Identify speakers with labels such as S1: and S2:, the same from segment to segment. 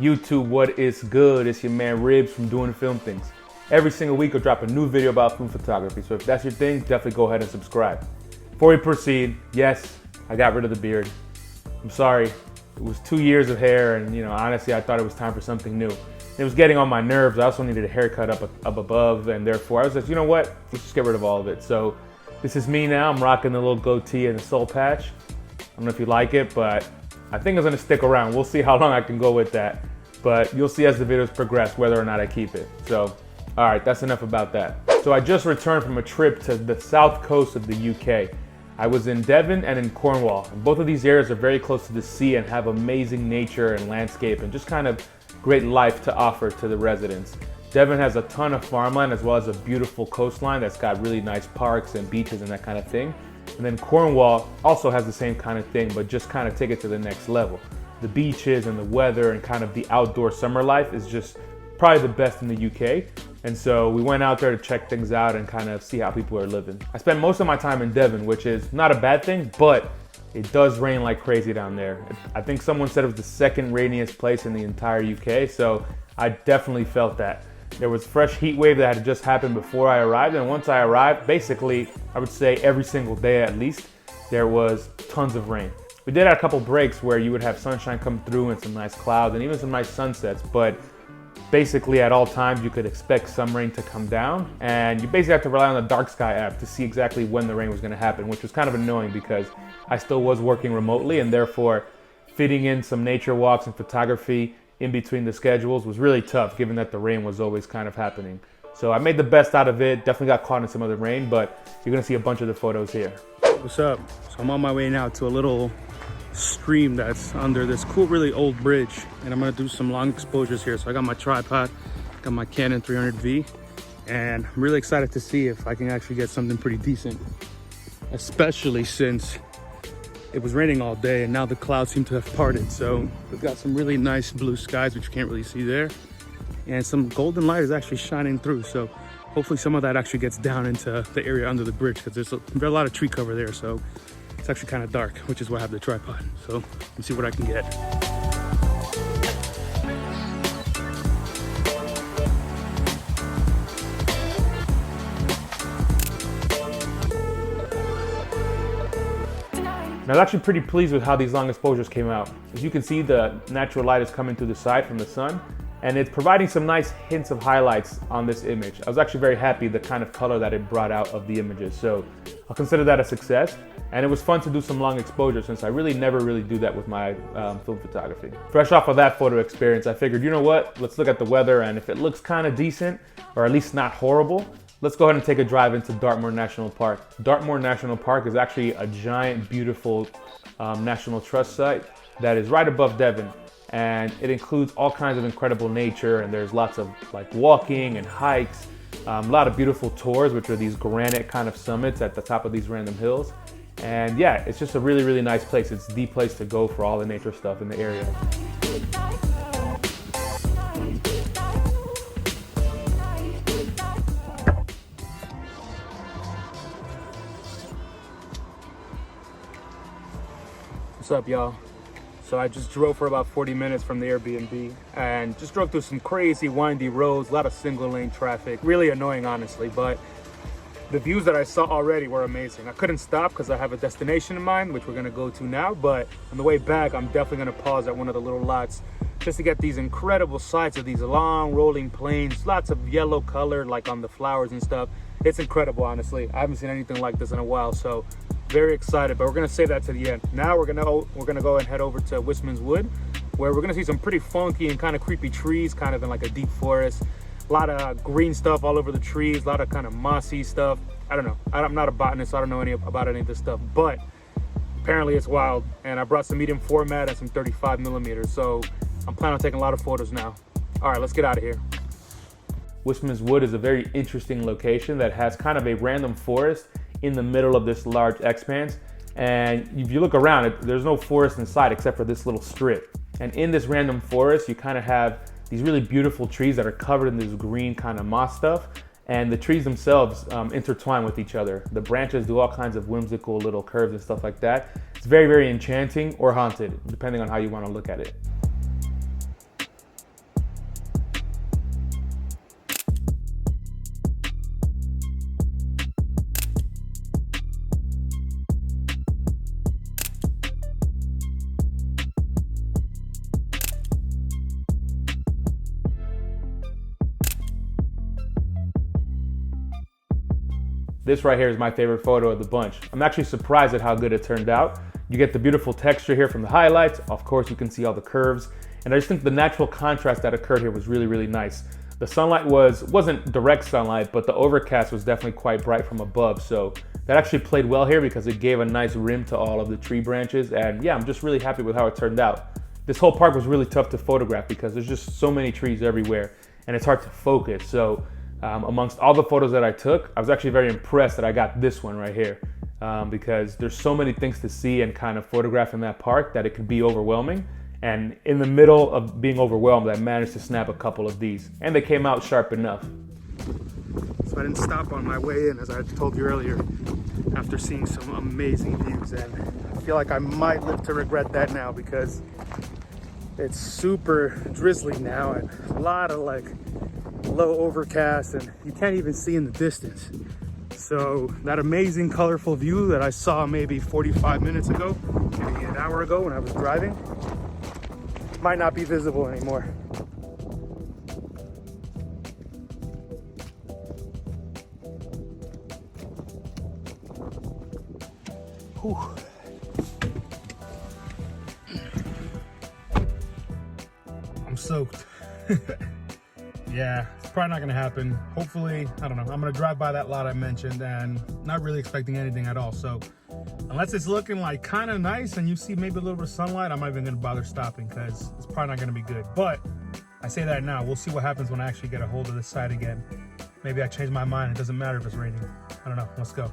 S1: YouTube, what is good? It's your man Ribs from Doing Film Things. Every single week I'll drop a new video about film photography, so if that's your thing, definitely go ahead and subscribe. Before we proceed, yes, I got rid of the beard. I'm sorry, it was 2 years of hair, and honestly I thought it was time for something new. It was getting on my nerves. I also needed a haircut up above, and therefore I was like, you know what, let's just get rid of all of it. So this is me now. I'm rocking the little goatee and the soul patch. I don't know if you like it, but I think it's gonna stick around. We'll see how long I can go with that. But you'll see as the videos progress whether or not I keep it. So, all right, that's enough about that. So I just returned from a trip to the south coast of the UK. I was in Devon and in Cornwall. And both of these areas are very close to the sea and have amazing nature and landscape and just kind of great life to offer to the residents. Devon has a ton of farmland as well as a beautiful coastline that's got really nice parks and beaches and that kind of thing. And then Cornwall also has the same kind of thing, but just kind of take it to the next level. The beaches and the weather and kind of the outdoor summer life is just probably the best in the UK. And so we went out there to check things out and kind of see how people are living. I spent most of my time in Devon, which is not a bad thing, but it does rain like crazy down there. I think someone said it was the second rainiest place in the entire UK, so I definitely felt that. There was fresh heat wave that had just happened before I arrived, and once I arrived, basically, I would say every single day at least, there was tons of rain. We did have a couple breaks where you would have sunshine come through and some nice clouds and even some nice sunsets, but basically at all times you could expect some rain to come down, and you basically have to rely on the dark sky app to see exactly when the rain was going to happen, which was kind of annoying because I still was working remotely, and therefore fitting in some nature walks and photography in between the schedules was really tough given that the rain was always kind of happening. So I made the best out of it. Definitely got caught in some of the rain, but you're gonna see a bunch of the photos here.
S2: What's up? So I'm on my way now to a little stream that's under this cool, really old bridge, and I'm gonna do some long exposures here. So I got my tripod, got my Canon 300V, and I'm really excited to see if I can actually get something pretty decent, especially since it was raining all day and now the clouds seem to have parted. So we've got some really nice blue skies, which you can't really see there, and some golden light is actually shining through. So hopefully some of that actually gets down into the area under the bridge, because there's a lot of tree cover there. So it's actually kind of dark, which is why I have the tripod. So let's see what I can get.
S1: I was actually pretty pleased with how these long exposures came out. As you can see, the natural light is coming through the side from the sun, and it's providing some nice hints of highlights on this image. I was actually very happy the kind of color that it brought out of the images, so I'll consider that a success. And it was fun to do some long exposure since I never really do that with my film photography. Fresh off of that photo experience, I figured, you know what, let's look at the weather, and if it looks kind of decent, or at least not horrible, let's go ahead and take a drive into Dartmoor National Park. Dartmoor National Park is actually a giant, beautiful National Trust site that is right above Devon. And it includes all kinds of incredible nature, and there's lots of like walking and hikes, a lot of beautiful tours, which are these granite kind of summits at the top of these random hills. And yeah, it's just a really, really nice place. It's the place to go for all the nature stuff in the area.
S2: What's up, y'all? So I just drove for about 40 minutes from the Airbnb and just drove through some crazy windy roads, a lot of single lane traffic, really annoying honestly, but the views that I saw already were amazing. I couldn't stop because I have a destination in mind, which we're gonna go to now, but on the way back, I'm definitely gonna pause at one of the little lots just to get these incredible sights of these long rolling plains, lots of yellow color like on the flowers and stuff. It's incredible, honestly. I haven't seen anything like this in a while, so very excited, but we're gonna save that to the end. Now we're gonna go and head over to Wistman's Wood, where we're gonna see some pretty funky and kind of creepy trees, kind of in like a deep forest. A lot of green stuff all over the trees, a lot of kind of mossy stuff. I don't know, I'm not a botanist, so I don't know about any of this stuff, but apparently it's wild. And I brought some medium format and some 35mm, so I'm planning on taking a lot of photos now. All right, let's get out of here.
S1: Wistman's Wood is a very interesting location that has kind of a random forest in the middle of this large expanse. And if you look around, there's no forest inside except for this little strip. And in this random forest, you kind of have these really beautiful trees that are covered in this green kind of moss stuff. And the trees themselves intertwine with each other. The branches do all kinds of whimsical little curves and stuff like that. It's very, very enchanting or haunted, depending on how you want to look at it. This right here is my favorite photo of the bunch. I'm actually surprised at how good it turned out. You get the beautiful texture here from the highlights. Of course, you can see all the curves. And I just think the natural contrast that occurred here was really, really nice. The sunlight wasn't direct sunlight, but the overcast was definitely quite bright from above. So that actually played well here because it gave a nice rim to all of the tree branches. And yeah, I'm just really happy with how it turned out. This whole park was really tough to photograph because there's just so many trees everywhere and it's hard to focus. So amongst all the photos that I took, I was actually very impressed that I got this one right here because there's so many things to see and kind of photograph in that park that it could be overwhelming. And in the middle of being overwhelmed, I managed to snap a couple of these and they came out sharp enough.
S2: So I didn't stop on my way in, as I told you earlier, after seeing some amazing views, and I feel like I might live to regret that now because it's super drizzly now and a lot of like low overcast and you can't even see in the distance. So that amazing colorful view that I saw maybe 45 minutes ago, maybe an hour ago when I was driving, might not be visible anymore. Whew. I'm soaked. Yeah, it's probably not gonna happen. Hopefully, I don't know. I'm gonna drive by that lot I mentioned and not really expecting anything at all. So unless it's looking like kind of nice and you see maybe a little bit of sunlight, I'm not even gonna bother stopping because it's probably not gonna be good. But I say that now, we'll see what happens when I actually get a hold of this side again. Maybe I change my mind, it doesn't matter if it's raining. I don't know, let's go.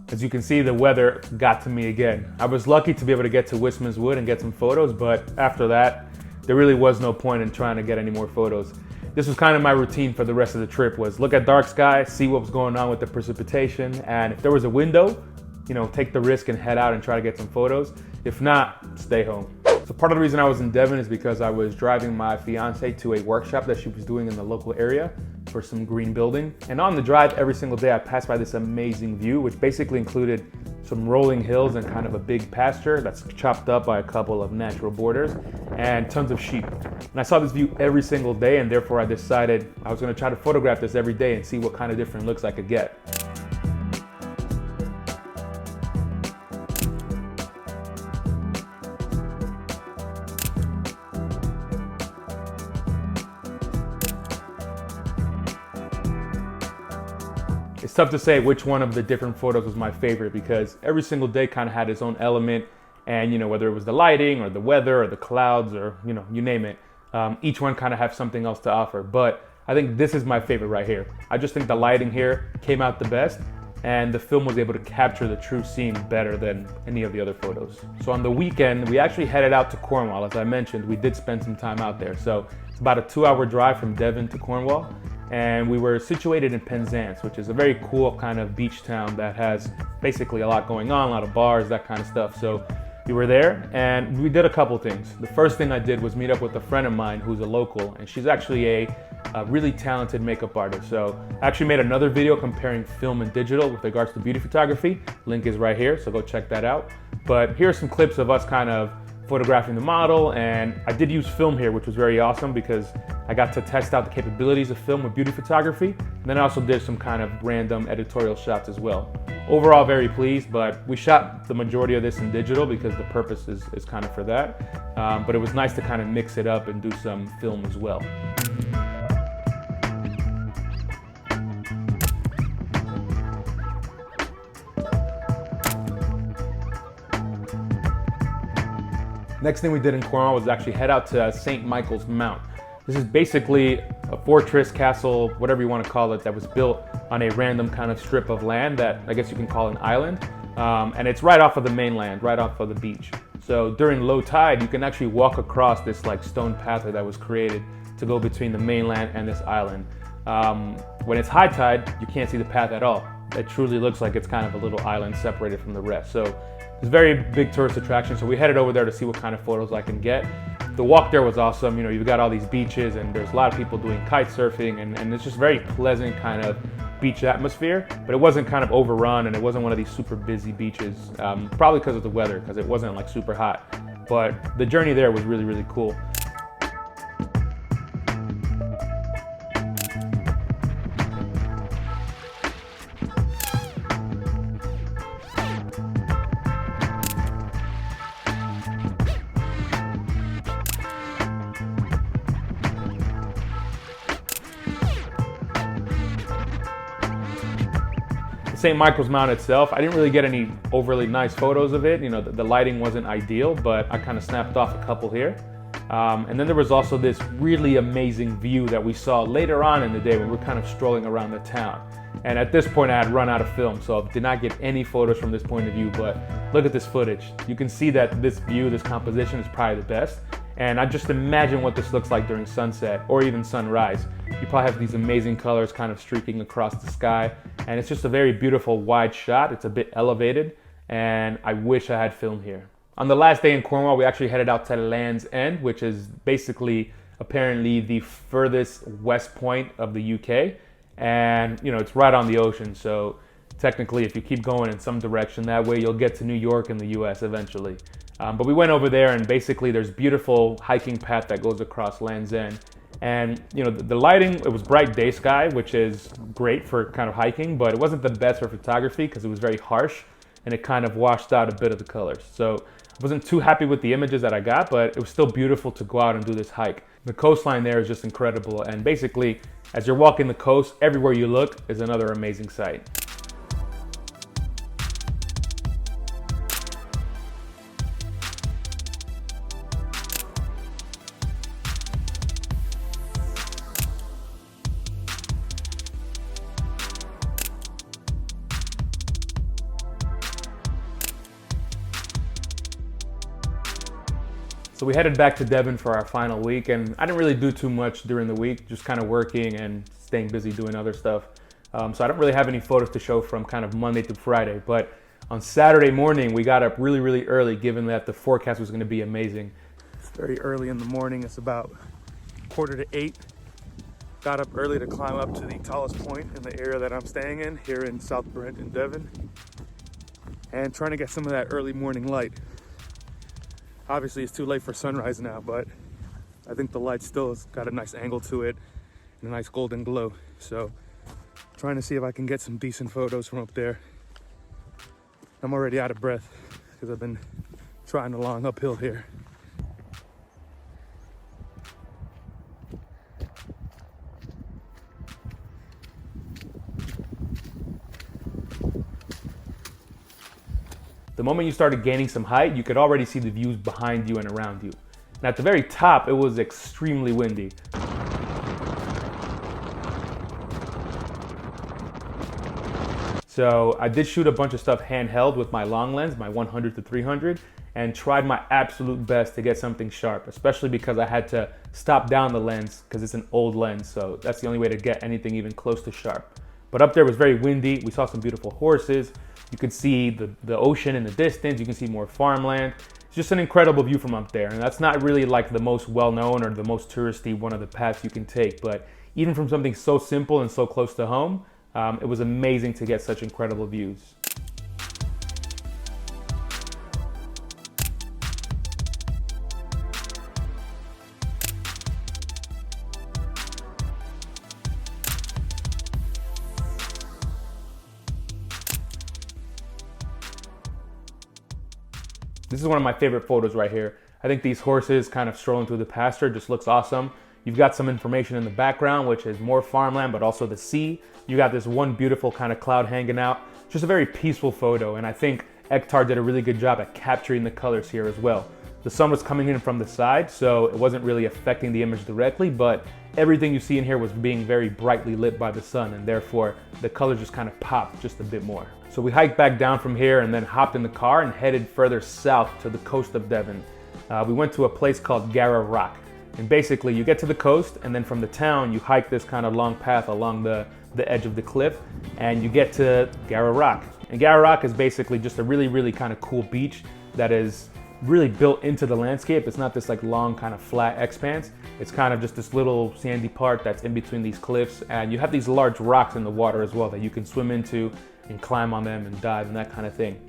S1: As you can see, the weather got to me again. I was lucky to be able to get to Wistman's Wood and get some photos, but after that, there really was no point in trying to get any more photos. This was kind of my routine for the rest of the trip, was look at dark sky, see what was going on with the precipitation, and if there was a window, you know, take the risk and head out and try to get some photos. If not, stay home. So part of the reason I was in Devon is because I was driving my fiance to a workshop that she was doing in the local area for some green building. And on the drive every single day, I passed by this amazing view, which basically included some rolling hills and kind of a big pasture that's chopped up by a couple of natural borders and tons of sheep. And I saw this view every single day, and therefore I decided I was gonna try to photograph this every day and see what kind of different looks I could get. It's tough to say which one of the different photos was my favorite because every single day kind of had its own element, and you know, whether it was the lighting or the weather or the clouds or you know, you name it, each one kind of have something else to offer. But I think this is my favorite right here. I just think the lighting here came out the best and the film was able to capture the true scene better than any of the other photos. So on the weekend, we actually headed out to Cornwall. As I mentioned, we did spend some time out there. So it's about a 2-hour drive from Devon to Cornwall. And we were situated in Penzance, which is a very cool kind of beach town that has basically a lot going on, a lot of bars, that kind of stuff. So we were there and we did a couple things. The first thing I did was meet up with a friend of mine who's a local, and she's actually a really talented makeup artist. So I actually made another video comparing film and digital with regards to beauty photography. Link is right here, so go check that out. But here are some clips of us kind of photographing the model, and I did use film here, which was very awesome because I got to test out the capabilities of film with beauty photography, and then I also did some kind of random editorial shots as well. Overall, very pleased, but we shot the majority of this in digital because the purpose is kind of for that, but it was nice to kind of mix it up and do some film as well. Next thing we did in Cornwall was actually head out to St. Michael's Mount. This is basically a fortress, castle, whatever you want to call it, that was built on a random kind of strip of land that I guess you can call an island. And it's right off of the mainland, right off of the beach. So during low tide, you can actually walk across this like stone pathway that was created to go between the mainland and this island. When it's high tide, you can't see the path at all. It truly looks like it's kind of a little island separated from the rest. So it's a very big tourist attraction. So we headed over there to see what kind of photos I can get. The walk there was awesome. You know, you've got all these beaches and there's a lot of people doing kite surfing and it's just very pleasant kind of beach atmosphere, but it wasn't kind of overrun and it wasn't one of these super busy beaches, probably because of the weather, because it wasn't like super hot. But the journey there was really, really cool. St. Michael's Mount itself, I didn't really get any overly nice photos of it. You know, the lighting wasn't ideal, but I kind of snapped off a couple here. And then there was also this really amazing view that we saw later on in the day when we were kind of strolling around the town. And at this point I had run out of film, so I did not get any photos from this point of view, but look at this footage. You can see that this view, this composition is probably the best. And I just imagine what this looks like during sunset or even sunrise. You probably have these amazing colors kind of streaking across the sky. And it's just a very beautiful wide shot. It's a bit elevated and I wish I had film here. On the last day in Cornwall, we actually headed out to Land's End, which is basically apparently the furthest west point of the UK. And you know, it's right on the ocean. So technically, if you keep going in some direction that way, you'll get to New York in the US eventually. But we went over there and basically there's beautiful hiking path that goes across Land's End. And you know, the lighting, it was bright day sky, which is great for kind of hiking, but it wasn't the best for photography because it was very harsh and it kind of washed out a bit of the colors. So I wasn't too happy with the images that I got, but it was still beautiful to go out and do this hike. The coastline there is just incredible. And basically, as you're walking the coast, everywhere you look is another amazing sight. So we headed back to Devon for our final week, and I didn't really do too much during the week, just kind of working and staying busy doing other stuff. So I don't really have any photos to show from kind of Monday through Friday, but on Saturday morning, we got up really, really early, given that the forecast was going to be amazing. It's very early in the morning. It's about 7:45. Got up early to climb up to the tallest point in the area that I'm staying in, here in South Brent in Devon, and trying to get some of that early morning light. Obviously, it's too late for sunrise now, but I think the light still has got a nice angle to it and a nice golden glow. So, trying to see if I can get some decent photos from up there. I'm already out of breath because I've been trying along uphill here. The moment you started gaining some height, you could already see the views behind you and around you. And at the very top, it was extremely windy. So I did shoot a bunch of stuff handheld with my long lens, my 100 to 300, and tried my absolute best to get something sharp, especially because I had to stop down the lens because it's an old lens. So that's the only way to get anything even close to sharp. But up there was very windy. We saw some beautiful horses. You could see the ocean in the distance. You can see more farmland. It's just an incredible view from up there. And that's not really like the most well-known or the most touristy one of the paths you can take. But even from something so simple and so close to home, it was amazing to get such incredible views. This is one of my favorite photos right here. I think these horses kind of strolling through the pasture just looks awesome. You've got some information in the background, which is more farmland, but also the sea. You got this one beautiful kind of cloud hanging out. Just a very peaceful photo, and I think Ektar did a really good job at capturing the colors here as well. The sun was coming in from the side, so it wasn't really affecting the image directly, but everything you see in here was being very brightly lit by the sun, and therefore the colors just kind of popped just a bit more. So we hiked back down from here and then hopped in the car and headed further south to the coast of Devon. We went to a place called Gara Rock. And basically you get to the coast, and then from the town you hike this kind of long path along the edge of the cliff, and you get to Gara Rock. And Gara Rock is basically just a really, really kind of cool beach that is really built into the landscape. It's not this like long kind of flat expanse. It's kind of just this little sandy part that's in between these cliffs, and you have these large rocks in the water as well that you can swim into and climb on them and dive and that kind of thing.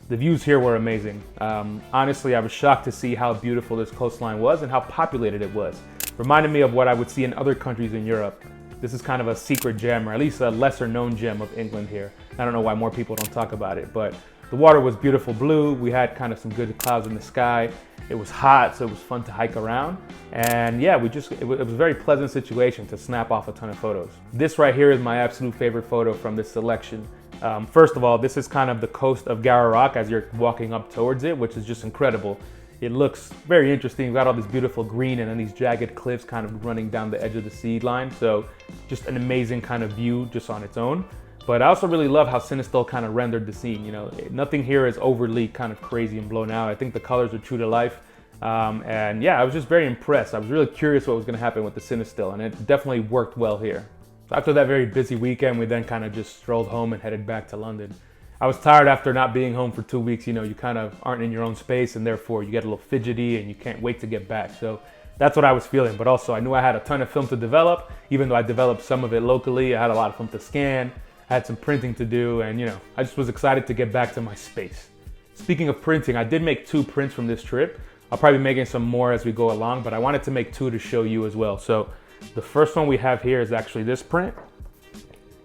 S1: The views here were amazing. Honestly, I was shocked to see how beautiful this coastline was and how populated it was. Reminded me of what I would see in other countries in Europe. This is kind of a secret gem, or at least a lesser known gem of England here. I don't know why more people don't talk about it, but the water was beautiful blue. We had kind of some good clouds in the sky. It was hot, so it was fun to hike around. And yeah, it was a very pleasant situation to snap off a ton of photos. This right here is my absolute favorite photo from this selection. First of all, this is kind of the coast of Gara Rock as you're walking up towards it, which is just incredible. It looks very interesting. We've got all this beautiful green and then these jagged cliffs kind of running down the edge of the sea line. So just an amazing kind of view just on its own. But I also really love how Cinestill kind of rendered the scene. You know, nothing here is overly kind of crazy and blown out. I think the colors are true to life. And yeah, I was just very impressed. I was really curious what was going to happen with the Cinestill, and it definitely worked well here. So after that very busy weekend, we then kind of just strolled home and headed back to London. I was tired after not being home for 2 weeks. You know, you kind of aren't in your own space, and therefore you get a little fidgety and you can't wait to get back. So that's what I was feeling. But also I knew I had a ton of film to develop. Even though I developed some of it locally, I had a lot of film to scan. I had some printing to do, and you know, I just was excited to get back to my space. Speaking of printing, I did make 2 prints from this trip. I'll probably be making some more as we go along, but I wanted to make 2 to show you as well. So the first one we have here is actually this print.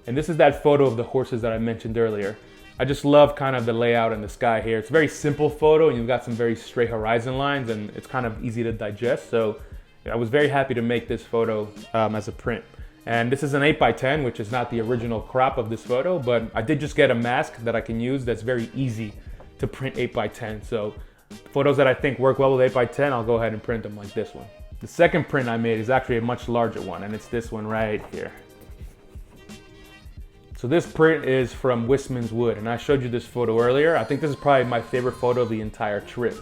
S1: And this is that photo of the horses that I mentioned earlier. I just love kind of the layout and the sky here. It's a very simple photo, and you've got some very straight horizon lines, and it's kind of easy to digest. So I was very happy to make this photo as a print. And this is an 8x10, which is not the original crop of this photo, but I did just get a mask that I can use that's very easy to print 8x10. So photos that I think work well with 8x10, I'll go ahead and print them like this one. The second print I made is actually a much larger one, and it's this one right here. So this print is from Wistman's wood, and I showed you this photo earlier. I think this is probably my favorite photo of the entire trip.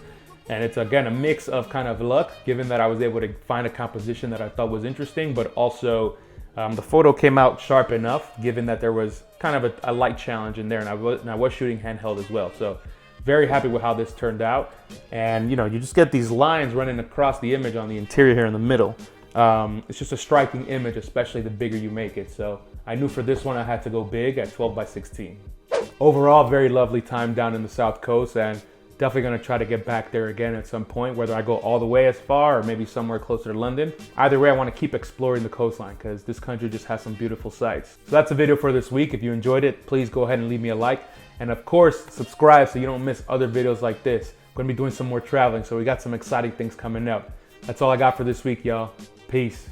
S1: And it's again a mix of kind of luck, given that I was able to find a composition that I thought was interesting, but also the photo came out sharp enough, given that there was kind of a light challenge in there, and I was shooting handheld as well. So very happy with how this turned out. And you know, you just get these lines running across the image on the interior here in the middle. It's just a striking image, especially the bigger you make it. So I knew for this one I had to go big at 12x16. Overall, very lovely time down in the South Coast, and definitely going to try to get back there again at some point, whether I go all the way as far or maybe somewhere closer to London. Either way, I want to keep exploring the coastline because this country just has some beautiful sights. So that's the video for this week. If you enjoyed it, please go ahead and leave me a like. And of course, subscribe so you don't miss other videos like this. I'm going to be doing some more traveling, so we got some exciting things coming up. That's all I got for this week, y'all. Peace.